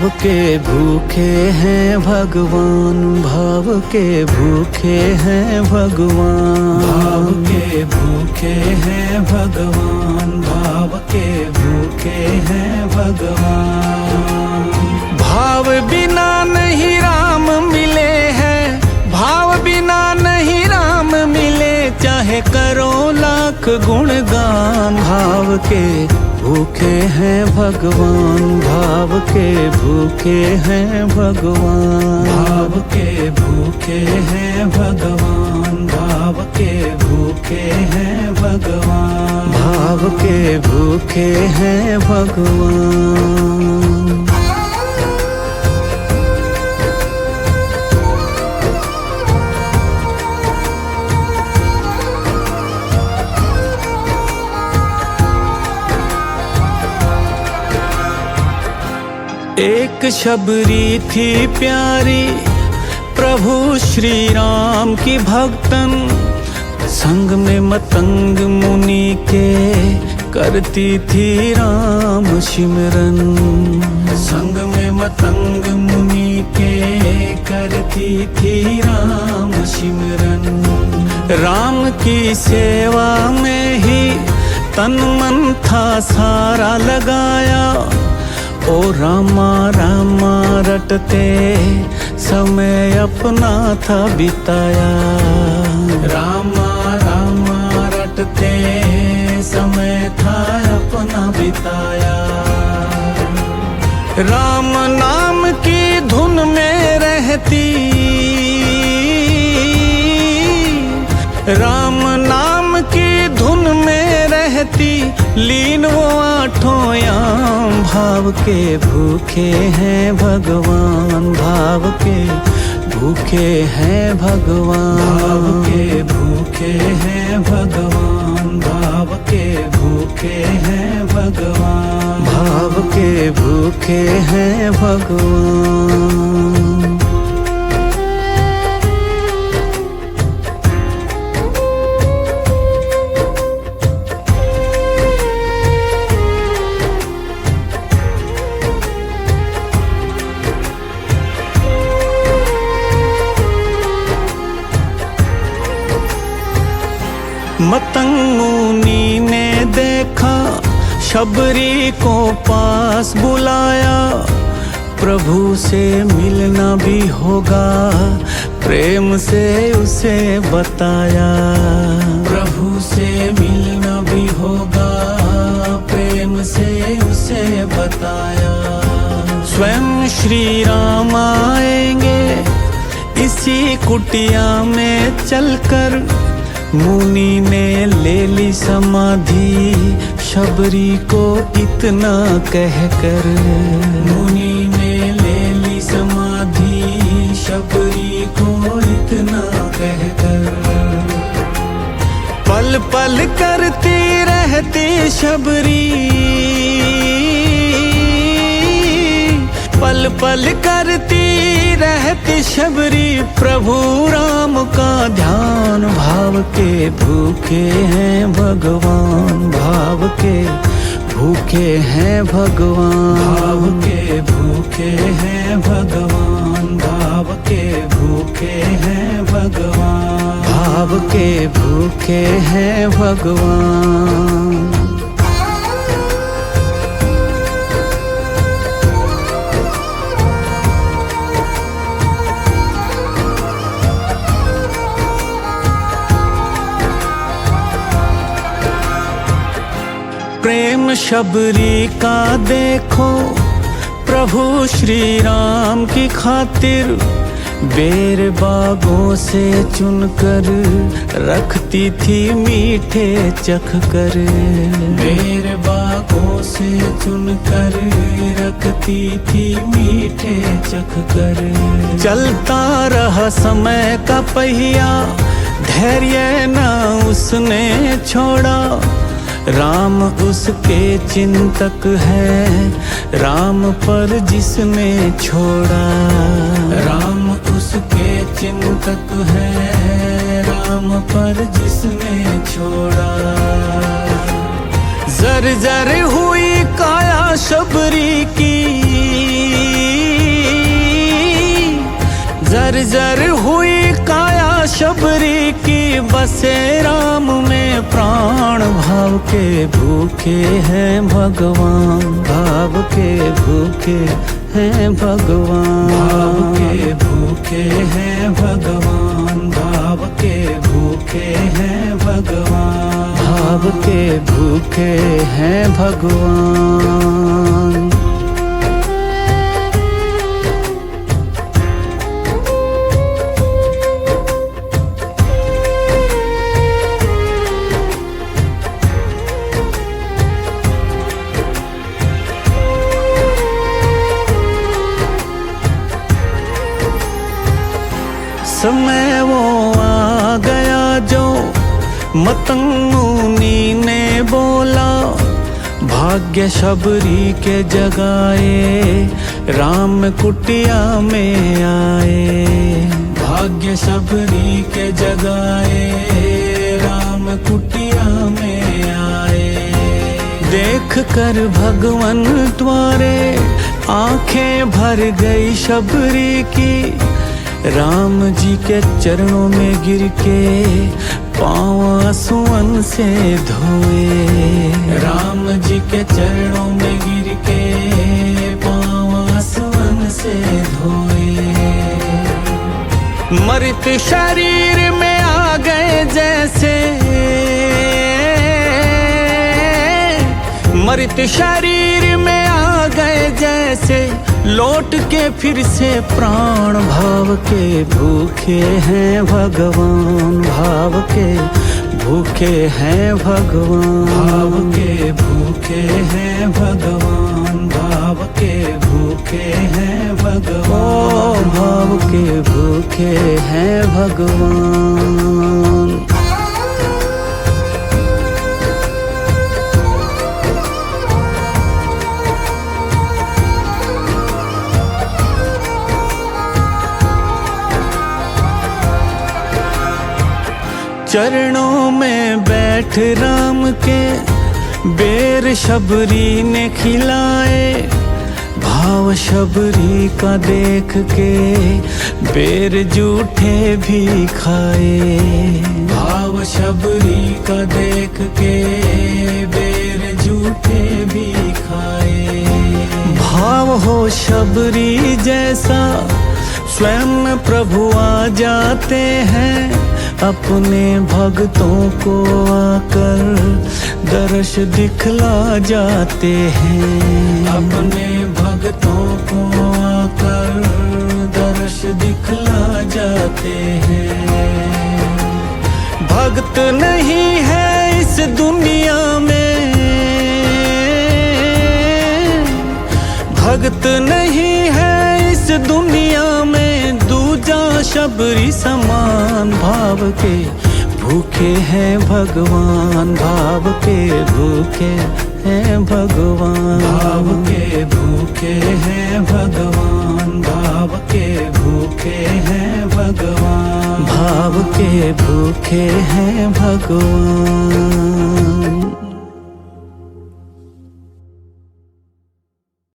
भाव के भूखे हैं भगवान, भाव के भूखे हैं भगवान, भाव के भूखे हैं भगवान, भाव के भूखे हैं भगवान। भाव बिना नहीं राम मिले हैं, भाव बिना नहीं राम मिले, चाहे करो लाख गुणगान। भाव के भूखे हैं भगवान, भाव के भूखे हैं भगवान, भाव के भूखे हैं भगवान, भाव के भूखे हैं भगवान, भाव के भूखे हैं भगवान। एक शबरी थी प्यारी प्रभु श्री राम की भक्तन, संग में मतंग मुनि के करती थी राम सिमरन, संग में मतंग मुनि के करती थी राम सिमरन। राम की सेवा में ही तन मन था सारा लगाया, ओ रामा रामा रटते समय अपना था बिताया, रामा रामा रटते समय था अपना बिताया। राम नाम की धुन में रहती, राम नाम की धुन में रहती, लीन वो आठों याम। भाव के भूखे हैं भगवान, भाव के भूखे हैं भगवान, भाव के भूखे हैं भगवान, भाव के भूखे हैं भगवान, भाव के भूखे हैं भगवान। मतंग मुनि ने देखा शबरी को पास बुलाया, प्रभु से मिलना भी होगा प्रेम से उसे बताया, प्रभु से मिलना भी होगा प्रेम से उसे बताया। स्वयं श्री राम आएंगे इसी कुटिया में चलकर, मुनि ने ले ली समाधि शबरी को इतना कहकर, मुनि ने ले ली समाधि शबरी को इतना कहकर। पल पल करती रहती शबरी, पल पल करती रहती शबरी प्रभु राम का ध्यान। भाव के भूखे हैं भगवान, भाव के भूखे हैं भगवान, भाव के भूखे हैं भगवान, भाव के भूखे हैं भगवान, भाव के भूखे हैं भगवान। प्रेम शबरी का देखो प्रभु श्री राम की खातिर, बेर बागों से चुनकर रखती थी मीठे चखकर, बेर बागों से चुनकर रखती थी मीठे चखकर। चलता रहा समय का पहिया, धैर्य न उसने छोड़ा, राम उसके चिंतक है राम पर जिसने छोड़ा, राम उसके चिंतक है राम पर जिसने छोड़ा। जर जर हुई काया शबरी की, जर्जर हुई काया शबरी की, बसे राम में प्राण। भाव के भूखे हैं भगवान, भाव के भूखे हैं भगवान, भाव के भूखे हैं भगवान, भाव के भूखे हैं भगवान, भाव के भूखे हैं भगवान। समय वो आ गया जो मतंग मुनि ने बोला, भाग्य शबरी के जगाए राम कुटिया में आए। भाग्य शबरी के जगाए राम कुटिया में आए। देख कर भगवन द्वारे आंखें भर गई शबरी की, राम जी के चरणों में गिर के पाँव आंसुओं से धोए। राम जी के चरणों में गिर के पाँव आंसुओं से धोए। मृत शरीर में आ गए जैसे, मृत शरीर में आ गए जैसे, लौट के फिर से प्राण। भाव के भूखे हैं भगवान, भाव के भूखे हैं भगवान, भाव के भूखे हैं भगवान, भाव के भूखे हैं भगवान, भाव के भूखे हैं भगवान। चरणों में बैठ राम के बेर शबरी ने खिलाए। भाव शबरी का देख के बेर जूठे भी खाए। भाव शबरी का देख के बेर जूठे भी खाए। भाव हो शबरी जैसा स्वयं प्रभु आ जाते हैं, अपने भक्तों को आकर दर्श दिखला जाते हैं। अपने भक्तों को आकर दर्श दिखला जाते हैं। भक्त नहीं है इस दुनिया में, भक्त नहीं है इस दुनिया में, दूजा शबरी समान। भाव के भूखे हैं भगवान, भाव के भूखे हैं भगवान, भाव के भूखे हैं भगवान, भाव के भूखे हैं भगवान, भाव के भूखे हैं भगवान।